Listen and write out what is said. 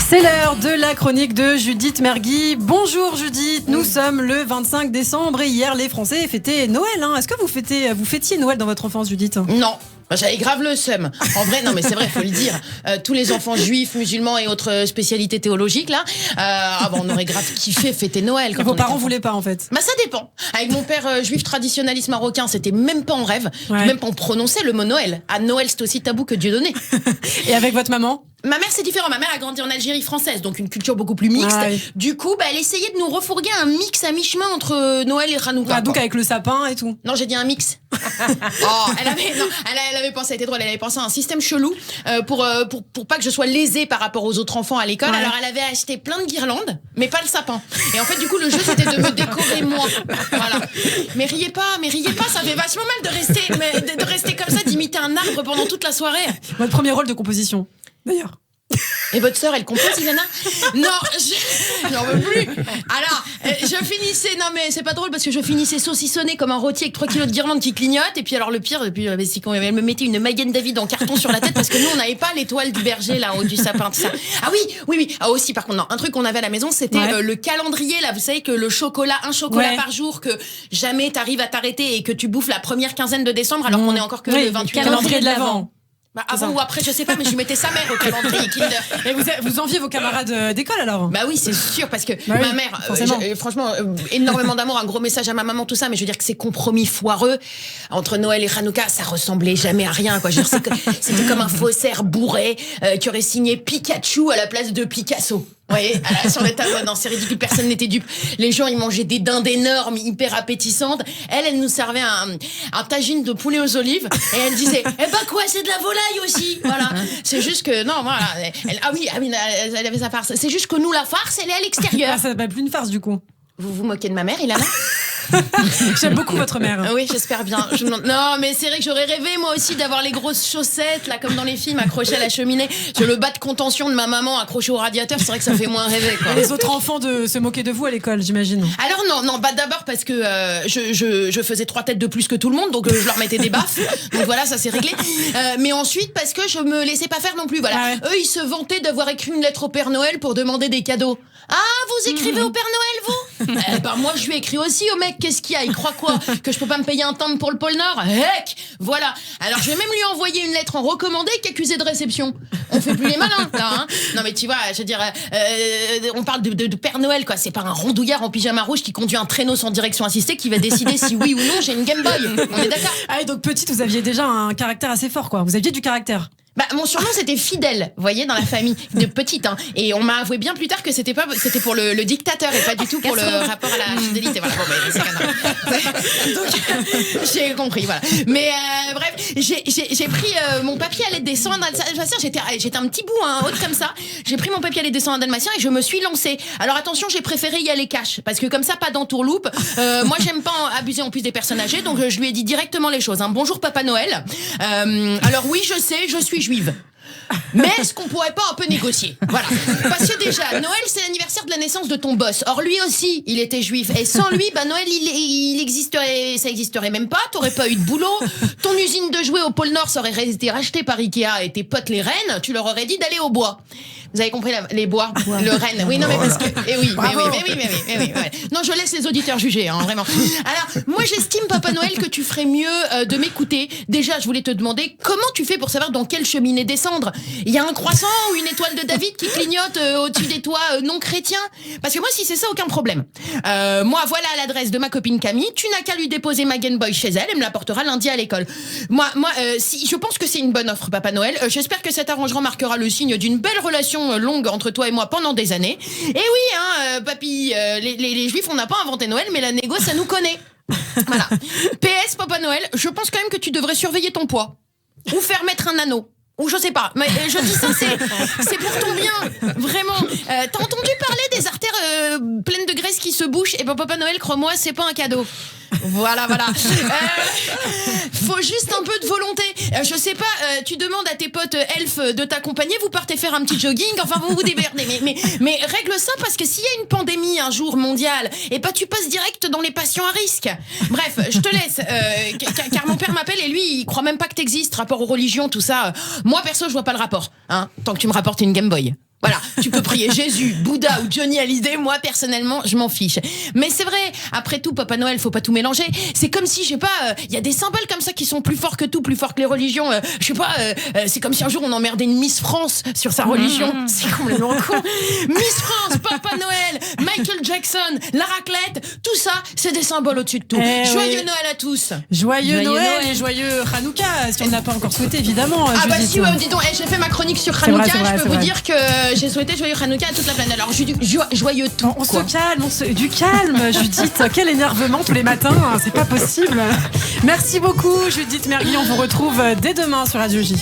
C'est l'heure de la chronique de Judith Mergui. Bonjour Judith, nous sommes le 25 décembre et hier les Français fêtaient Noël. Est-ce que vous fêtiez Noël dans votre enfance, Judith ? Non. J'avais grave le seum. En vrai, non mais c'est vrai, faut le dire. Tous les enfants juifs, musulmans et autres spécialités théologiques là, on aurait grave kiffé fêter Noël. Quand vos parents voulaient pas en fait. Ça dépend. Avec mon père juif traditionnaliste marocain, c'était même pas en rêve, même pas en prononcer le mot Noël. À Noël, c'est aussi tabou que Dieu donné. Et avec votre maman ? Ma mère, c'est différent. Ma mère a grandi en Algérie française, donc une culture beaucoup plus mixte. Oui. Du coup, elle essayait de nous refourguer un mix à mi-chemin entre Noël et Hanouka. Donc avec le sapin et tout. Non, j'ai dit un mix. Elle avait pensé, elle était drôle, elle avait pensé à un système chelou pour pas que je sois lésée par rapport aux autres enfants à l'école. Ouais. Alors elle avait acheté plein de guirlandes, mais pas le sapin. Et en fait, du coup, le jeu c'était de me décorer moi. Voilà. Mais riez pas, ça fait vachement mal de rester comme ça, d'imiter un arbre pendant toute la soirée. Votre premier rôle de composition, d'ailleurs. Et votre sœur, elle compose, Ilana ? Non, j'en veux plus. Alors, je finissais, non mais c'est pas drôle parce que je finissais saucissonnée comme un rôti avec 3 kilos de guirlandes qui clignotent. Et puis alors le pire, c'est quand elle me mettait une Magen David en carton sur la tête parce que nous on n'avait pas l'étoile du berger là en haut du sapin, tout ça. Ah oui. Ah aussi, par contre, non, un truc qu'on avait à la maison, c'était le calendrier là. Vous savez que un chocolat par jour, que jamais t'arrives à t'arrêter et que tu bouffes la première quinzaine de décembre alors qu'on est encore que le 28 calendrier de l'Avent. Avant ou après, je sais pas, mais je lui mettais sa mère au calendrier Kinder. Et vous enviez vos camarades d'école alors ? Oui, c'est sûr, parce que ma mère, franchement, énormément d'amour, un gros message à ma maman, tout ça, mais je veux dire que ces compromis foireux entre Noël et Hanouka, ça ressemblait jamais à rien, quoi. Je veux dire, c'était comme un faussaire bourré qui aurait signé Pikachu à la place de Picasso. Vous voyez, sur le tableau, non, c'est ridicule, personne n'était dupe. Les gens, ils mangeaient des dindes énormes, hyper appétissantes. Elle nous servait un tagine de poulet aux olives. Et elle disait, c'est de la volaille aussi. Voilà. C'est juste que, non, voilà. Elle avait sa farce. C'est juste que nous, la farce, elle est à l'extérieur. Ça s'appelle plus une farce, du coup. Vous vous moquez de ma mère, Ilana ? J'aime beaucoup votre mère. Oui, j'espère bien. Non, mais c'est vrai que j'aurais rêvé moi aussi d'avoir les grosses chaussettes là, comme dans les films, accrochées à la cheminée. Sur le bas de contention de ma maman accroché au radiateur, c'est vrai que ça fait moins rêver, quoi. Et les autres enfants de se moquer de vous à l'école, j'imagine. Alors non, d'abord parce que je faisais 3 têtes de plus que tout le monde, donc je leur mettais des baffes. Donc voilà, ça s'est réglé. Mais ensuite parce que je me laissais pas faire non plus. Voilà. Eux, ils se vantaient d'avoir écrit une lettre au Père Noël pour demander des cadeaux. Ah, vous écrivez au Père Noël, vous ? Moi, je lui ai écrit aussi au mec. Qu'est-ce qu'il y a ? Il croit quoi ? Que je peux pas me payer un timbre pour le pôle Nord ? Heck ! Voilà. Alors, je vais même lui envoyer une lettre en recommandé qu'accusé de réception. On fait plus les malins, là, hein. Non, mais tu vois, je veux dire, on parle de Père Noël, quoi. C'est pas un rondouillard en pyjama rouge qui conduit un traîneau sans direction assistée qui va décider si oui ou non j'ai une Game Boy. On est d'accord ? Ah, et donc petite, vous aviez déjà un caractère assez fort, quoi. Vous aviez du caractère. Mon surnom c'était Fidèle, vous voyez, dans la famille de petite, hein. Et on m'a avoué bien plus tard que c'était pour le dictateur et pas du tout pour le rapport à la fidélité. Voilà, c'est canon. Donc j'ai compris, voilà. Mais bref, j'ai pris mon papier à l'aide des 101 dalmatiens. J'étais un petit bout haute comme ça. J'ai pris mon papier à l'aide des 101 dalmatiens et je me suis lancée. Alors attention, j'ai préféré y aller cash parce que comme ça, pas d'entourloupe. Moi, j'aime pas abuser en plus des personnes âgées, donc je lui ai dit directement les choses. Bonjour Papa Noël. Alors oui, je sais, je suis juive. Mais est-ce qu'on pourrait pas un peu négocier ? Voilà. Parce que déjà, Noël, c'est l'anniversaire de la naissance de ton boss. Or, lui aussi, il était juif. Et sans lui, Noël, il existerait, ça existerait même pas. T'aurais pas eu de boulot. Ton usine de jouets au pôle Nord, ça aurait été racheté par Ikea et tes potes, les rennes, tu leur aurais dit d'aller au bois. Vous avez compris les bois, le renne. Oui, non, mais parce que. Mais oui. Ouais. Non, je laisse les auditeurs juger, vraiment. Alors, moi, j'estime, Papa Noël, que tu ferais mieux de m'écouter. Déjà, je voulais te demander comment tu fais pour savoir dans quelle cheminée descendre. Il y a un croissant ou une étoile de David qui clignote au-dessus des toits non chrétiens ? Parce que moi, si c'est ça, aucun problème. Moi, voilà l'adresse de ma copine Camille. Tu n'as qu'à lui déposer ma Game Boy chez elle. Elle me l'apportera lundi à l'école. Moi, si je pense que c'est une bonne offre, Papa Noël. J'espère que cet arrangement marquera le signe d'une belle relation longue entre toi et moi pendant des années. Et oui, papy, les juifs, on n'a pas inventé Noël, mais la négo, ça nous connaît. Voilà. PS, Papa Noël, je pense quand même que tu devrais surveiller ton poids. Ou faire mettre un anneau. Ou je sais pas, mais je dis ça, c'est pour ton bien, vraiment. T'as entendu parler des artères pleines de graisse qui se bouchent ? Et Papa Noël, crois-moi, c'est pas un cadeau. Voilà. Faut juste un peu de volonté. Je sais pas, tu demandes à tes potes elfes de t'accompagner, vous partez faire un petit jogging, enfin vous démerdez. Mais règle ça parce que s'il y a une pandémie un jour mondiale, tu passes direct dans les patients à risque. Bref, je te laisse, car mon père m'appelle et lui, il croit même pas que t'existes, rapport aux religions, tout ça. Moi perso, je vois pas le rapport, hein, tant que tu me rapportes une Game Boy. Voilà, tu peux prier Jésus, Bouddha ou Johnny Hallyday, moi personnellement, je m'en fiche. Mais c'est vrai, après tout, Papa Noël, faut pas tout mélanger. C'est comme si, je sais pas, il y a des symboles comme ça qui sont plus forts que tout, plus forts que les religions. Je sais pas, c'est comme si un jour on emmerdait une Miss France sur sa religion. C'est complètement con. Miss France, Papa Noël, Michael Jackson, la raclette, tout ça, c'est des symboles au-dessus de tout. Joyeux Noël à tous. Joyeux Noël et joyeux Hanouka, si on n'a pas encore souhaité, évidemment. Ah bah si, ouais, dis donc, j'ai fait ma chronique sur Hanouka, je peux vous dire que j'ai souhaité joyeux Hanouka à toute la planète. Alors, joyeux tout. On se calme, du calme, Judith. Quel énervement tous les matins, c'est pas possible. Merci beaucoup, Judith Mergui. On vous retrouve dès demain sur Radio J.